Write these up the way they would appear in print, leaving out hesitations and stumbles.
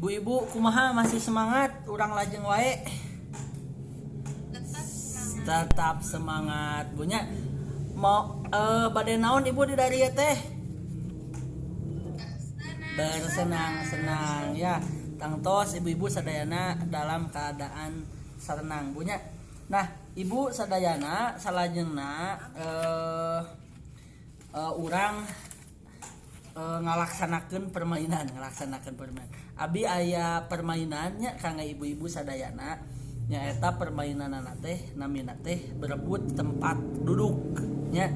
Ibu-ibu kumaha masih semangat urang lajeng wae? Tetap semangat punya mau bade naon ibu di dari teh? Bersenang-senang ya. Tangtos ibu-ibu sadayana dalam keadaan senang punya. Nah, ibu sadayana salajengna urang ngalaksanakeun permainan. Abi aya permainannya kangge ibu-ibu sadayana nyaeta permainanna teh namina teh berebut tempat duduk nya.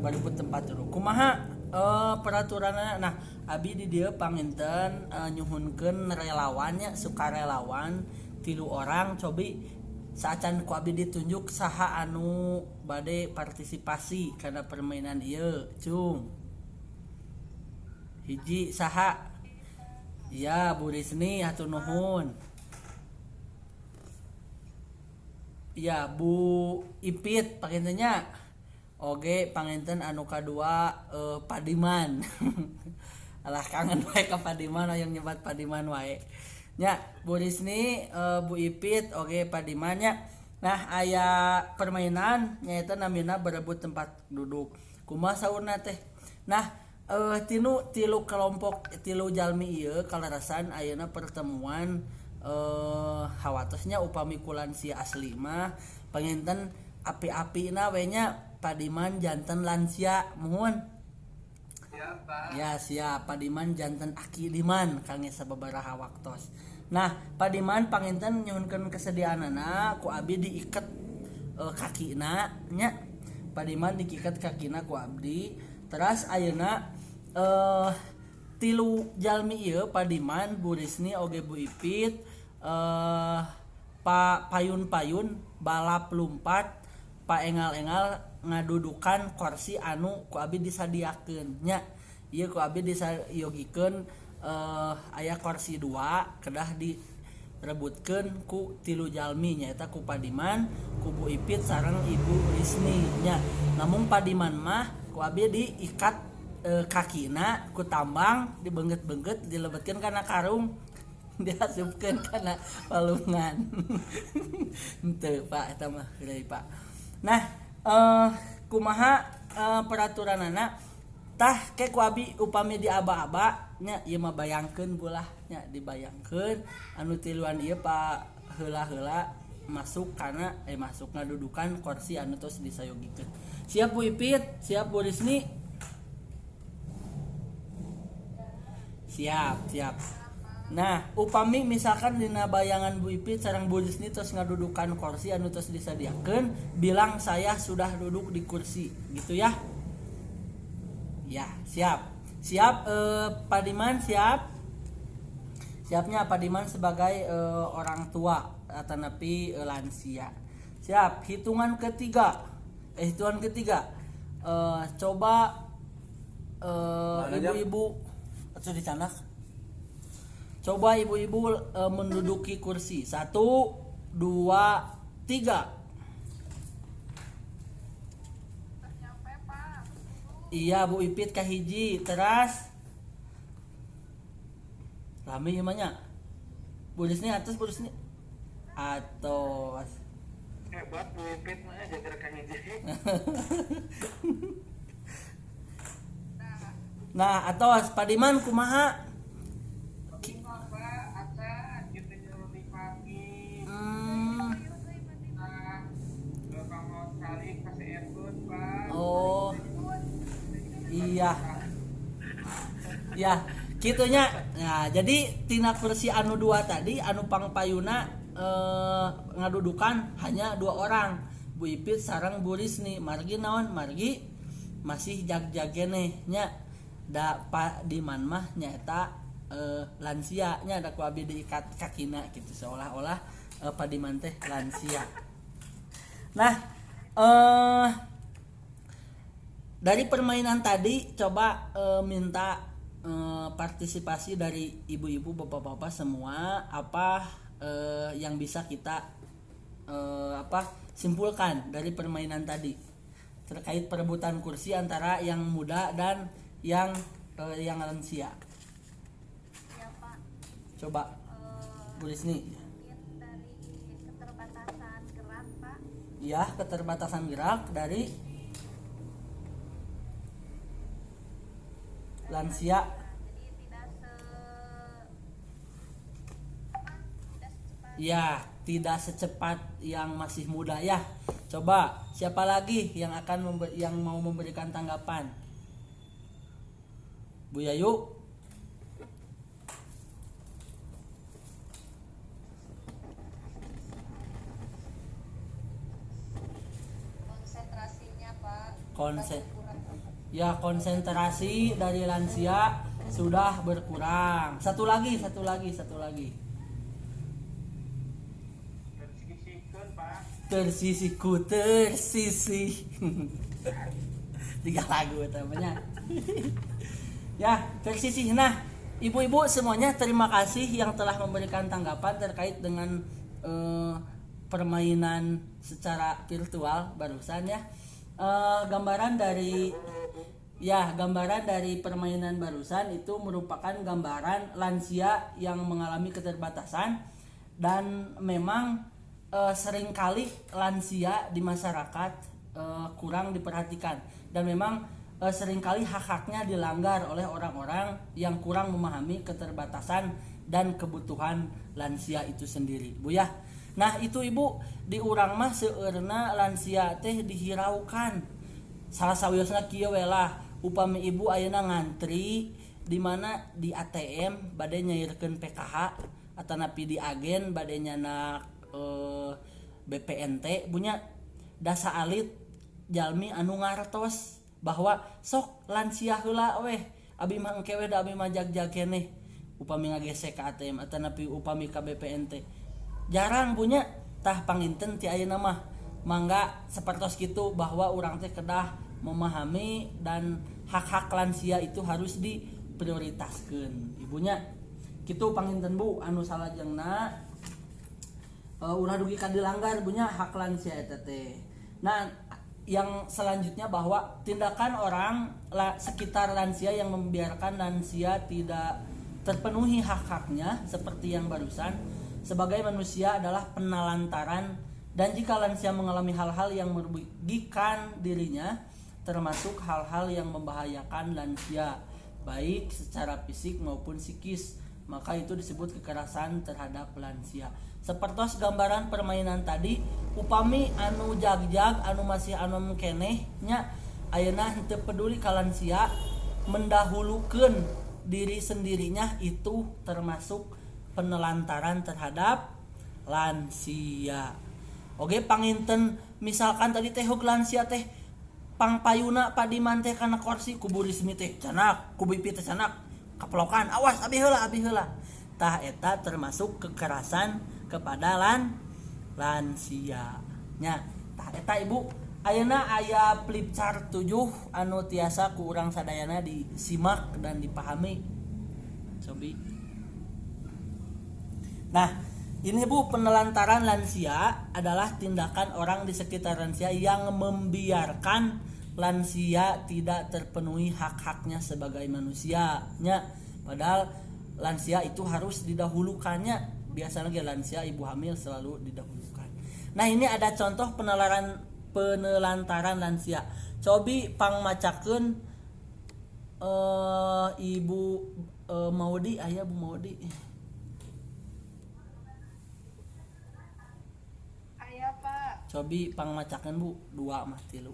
Berebut tempat duduk kumaha peraturanna. Nah, abi di dieu panginten nyuhunkeun relawannya sukarelawan 3 orang cobi saacan ku abi ditunjuk saha anu bade partisipasi kana permainan ieu cung. Hiji saha? Ya, Bu Risni hatur nuhun. Ya, Bu Ipit pangintennya. Oge panginten anu kadua Padiman. Alah kangen wae ka Padiman yang nyebat Padiman wae. Nya, Bu Risni, Bu Ipit oge Padiman nya. Nah, aya permainan nyaeta namina berebut tempat duduk. Kumaha saurna teh? Nah, tilu kelompok tilu jalmi ieu kalarasan ayeuna pertemuan hawatosnya upami kulansia asli mah panginten api-apina we nya Padiman janten lansia muhun. Siap, Pak. Ya, siap. Padiman janten aki diman kangge sababaraha waktos. Nah, Padiman panginten nyuhunkeun kesediaanana ku abi diiket kakina nya. Padiman diiket kakina ku abdi. Teras ayeuna tilu jalmi ieu Padiman, Bu Risni oge Bu Ipit payun-payun balap lumpat paengal-engal ngadudukan kursi anu ku abi disadiakeun nya. Ieu ku abi disayogikeun aya kursi 2 kedah direbutkeun ku tilu jalmi nyaeta ku Padiman, ku Bu Ipit sareng Ibu Risni nya. Namun Padiman mah ku abi diikat kakina ku tambang dibeungget-beungget dilebetkeun kana karung diasupkeun kana palungan. Henteu Pak eta mah deui Pak. Nah, kumaha peraturanana tah ke ku abi upami di aba-aba nya ieu mah bayangkeun bulah nya dibayangkeun anu tiluan ieu Pak heula-heula masuk kana masuk ngadudukan kursi anu tos disayogikeun. Siap Bu Ipit, siap Bu Risni. Siap. Nah, upami misalkan dina bayangan Bu Ipit sareng Bu Risni tos ngadudukan kursi anu tos disadiakeun, bilang saya sudah duduk di kursi, gitu ya. Ya, siap. Siap Padiman siap. Siapnya Padiman sebagai orang tua atanapi lansia. Siap, hitungan ketiga. Coba ibu-ibu atau dicanak. Coba ibu-ibu menduduki kursi. 1, 2, 3. Iya Bu Ipit kahiji. Teras lami gimana? Bu Risni atas, Bu Risni atas. Hebat Bu Ipit mah jaga kahiji. Nah, atos Padiman kumaha? Oh. Iya. Ya, kitunya. Nah, jadi tina kursi anu 2 tadi anu pangpayuna ngadudukan hanya 2 orang. Bu Ipit sareng Bu Risni. Margi naon? Margi masih jag-jagene nya. Da Padiman mah nyaeta lansia nya da ku abi diikat kakina gitu seolah-olah Padiman teh lansia. Nah, dari permainan tadi coba minta partisipasi dari ibu-ibu, bapak-bapak semua apa yang bisa kita simpulkan dari permainan tadi terkait perebutan kursi antara yang muda dan yang lansia. Ya Pak. Coba. Bu Risni. mungkin dari keterbatasan gerak, Pak. Ya, keterbatasan gerak dari lansia. Jadi tidak secepat. Ya, tidak secepat yang masih muda ya. Coba siapa lagi yang yang mau memberikan tanggapan? Bu Yayu. Konsentrasinya, Pak. Ya, konsentrasi dari lansia sudah berkurang. Satu lagi. Tersisih. Tiga lagu namanya. Ya, tersisih. Nah, ibu-ibu semuanya terima kasih yang telah memberikan tanggapan terkait dengan permainan secara virtual barusan ya. Gambaran dari permainan barusan itu merupakan gambaran lansia yang mengalami keterbatasan, dan memang seringkali lansia di masyarakat kurang diperhatikan, dan memang seringkali hak-haknya dilanggar oleh orang-orang yang kurang memahami keterbatasan dan kebutuhan lansia itu sendiri, Bu ya. Nah, itu Ibu, di urang mah seueurna lansia teh dihiraukan. Salah sawiosna kieu we lah, upami Ibu ayeuna ngantri di mana di ATM bade nyairkeun PKH atanapi di agen bade nyana BPNT punya dasa alit jalmi anu ngartos bahwa sok lansia heula weh, abi mah engke we da abi mah jag-jag keneh upami ngagesek ka ATM atanapi upami ka BPNT. Jarang punya tah panginten ti ayeuna mah mangga sapertos kitu bahwa urang teh kedah memahami dan hak-hak lansia itu harus diprioritaskeun ibunya. Kitu panginten Bu, anu salajengna ulah dugi ka dilanggar punya hak lansia eta teh. Nah, yang selanjutnya bahwa tindakan orang sekitar lansia yang membiarkan lansia tidak terpenuhi hak-haknya seperti yang barusan sebagai manusia adalah penelantaran, dan jika lansia mengalami hal-hal yang merugikan dirinya termasuk hal-hal yang membahayakan lansia baik secara fisik maupun psikis, maka itu disebut kekerasan terhadap lansia. Sepertos gambaran permainan tadi, upami anu jag-jag anu masih anom keneh nya ayeuna henteu peduli ka lansia mendahulukeun diri sendirinya, itu termasuk penelantaran terhadap lansia. Oke, panginten misalkan tadi teh huk lansia teh pangpayuna padiman teh kana kursi ku Bu Rismi teh canak, ku Bu Ipit teh canak kaplokan, awas abi heula. Tah eta termasuk kekerasan kepada lansia nya. Tah eta Ibu, ayeuna aya flip chart 7 anu tiasa ku urang sadayana disimak dan dipahami. Cobi. Nah, ini Bu, penelantaran lansia adalah tindakan orang di sekitar lansia yang membiarkan lansia tidak terpenuhi hak-haknya sebagai manusianya. Padahal lansia itu harus didahulukannya. Biasanya lansia ibu hamil selalu didahulukan. Nah, ini ada contoh penelantaran lansia. Cobi pangmacakeun Ibu Maudi, aya Bu Maudi. Cobi pangmacakeun Bu, 2 mah 3.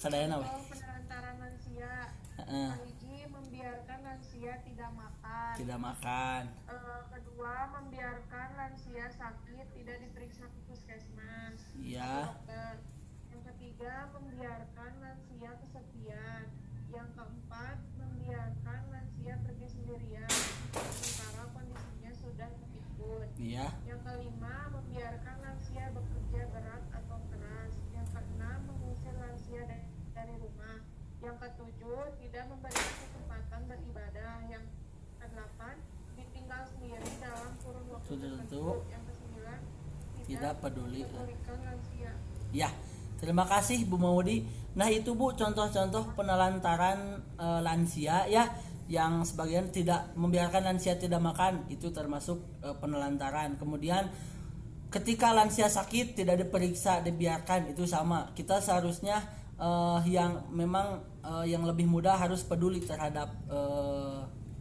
Sadayana we. Penelantaran lansia. Hiji, membiarkan lansia tidak makan. Kedua, membiarkan lansia sakit tidak diperiksa ke puskesmas. Iya. Yang ketiga, membiarkan lansia kesepian. Yang keempat, membiarkan lansia pergi sendirian sementara kondisinya sudah ikut. Iya. Yang kelima, membiarkan lansia bekerja berat atau keras. Yang keenam, mengusir lansia dari rumah. Yang ketujuh, tidak memberikan kesempatan beribadah. Yang kedelapan, ditinggal sendiri dalam kurun waktu tertentu. Yang kesembilan, tidak peduli lansia. Ya, terima kasih Bu Maudi. Nah, itu Bu contoh-contoh penelantaran lansia ya. yang sebagian tidak membiarkan lansia tidak makan, itu termasuk penelantaran. Kemudian ketika lansia sakit tidak diperiksa, dibiarkan, itu sama. Kita seharusnya yang memang yang lebih muda harus peduli terhadap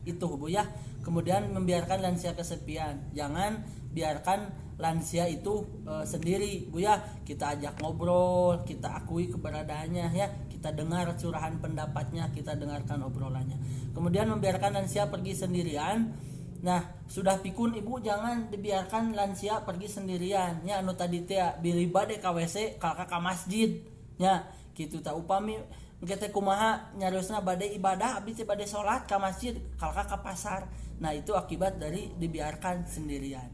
itu Bu ya. Kemudian membiarkan lansia kesepian, jangan biarkan lansia itu sendiri Bu ya. Kita ajak ngobrol, kita akui keberadaannya ya, kita dengar curahan pendapatnya, kita dengarkan obrolannya. Kemudian membiarkan lansia pergi sendirian. Nah, sudah pikun ibu jangan dibiarkan lansia pergi sendirian nya, anu tadi teh bili bade ka WC kalka ka masjid nya kitu tah. Upami engke teh kumaha nyariosna bade ibadah abdi teh bade salat ka masjid kalka ka pasar. Nah, itu akibat dari dibiarkan sendirian.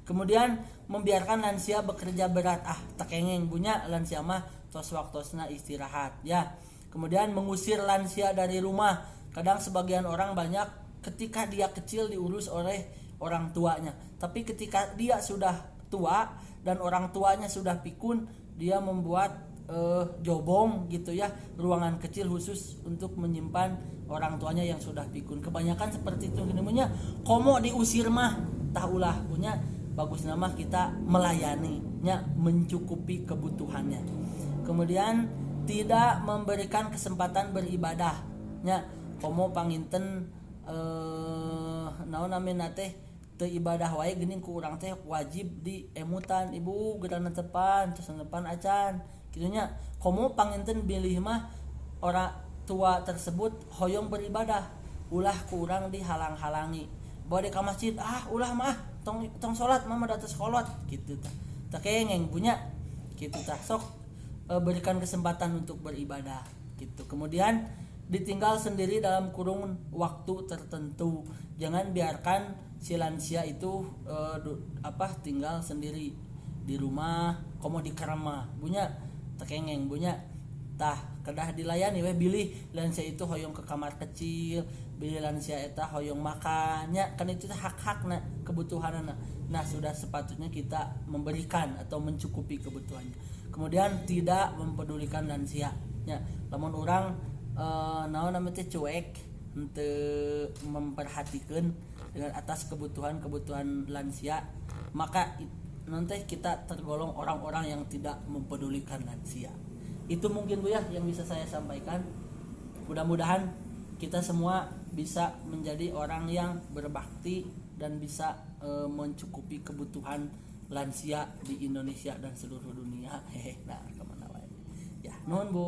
Kemudian membiarkan lansia bekerja berat, tekengeng punya lansia mah tos waktosna istirahat ya. Kemudian mengusir lansia dari rumah. Kadang sebagian orang banyak ketika dia kecil diurus oleh orang tuanya, tapi ketika dia sudah tua dan orang tuanya sudah pikun, dia membuat jobong gitu ya, ruangan kecil khusus untuk menyimpan orang tuanya yang sudah pikun. Kebanyakan seperti itu namanya komo diusir mah tahulah punya bagus nama kita melayani nya, mencukupi kebutuhannya. Kemudian tidak memberikan kesempatan beribadah nya, komo panginten naon namina teh teu ibadah wae geuning ku urang teh wajib di emutan ibu geurang netepan terus netepan acan kitu nya. Komo panginten bilih mah orang tua tersebut hoyong beribadah, ulah ku urang dihalang-halangi bawa di ka masjid, ulah mah tong salat mah datus kolot kitu tah. Tah kengeng punya kitu tah. Sok berikan kesempatan untuk beribadah gitu. Kemudian ditinggal sendiri dalam kurun waktu tertentu. Jangan biarkan si lansia itu tinggal sendiri di rumah, komo di karama punya tekengeng punya tah kedah dilayani we bilih lansia itu hoyong ke kamar kecil, bilih lansia eta hoyong makannya, kan itu hak-hakna, kebutuhanna. Nah, sudah sepatutnya kita memberikan atau mencukupi kebutuhannya. Kemudian tidak mempedulikan lansia nya. Lamun urang naon namanya teh cuek untuk memperhatikan dengan atas kebutuhan lansia, maka nanti kita tergolong orang-orang yang tidak mempedulikan lansia. Itu mungkin Bu ya yang bisa saya sampaikan. Mudah-mudahan kita semua bisa menjadi orang yang berbakti dan bisa mencukupi kebutuhan lansia di Indonesia dan seluruh dunia. Nah, kemana lagi ya, nuhun Bu.